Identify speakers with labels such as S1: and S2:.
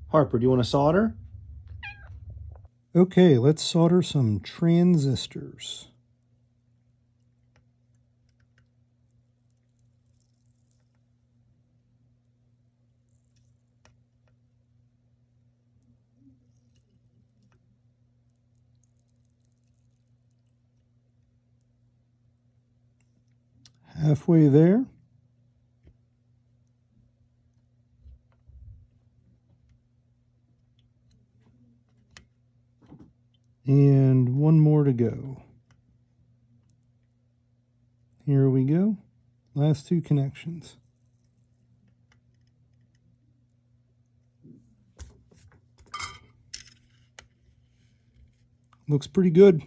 S1: Harper, do you want to solder?
S2: Okay, let's solder some transistors. Halfway there. And one more to go. Here we go. Last two connections. Looks pretty good.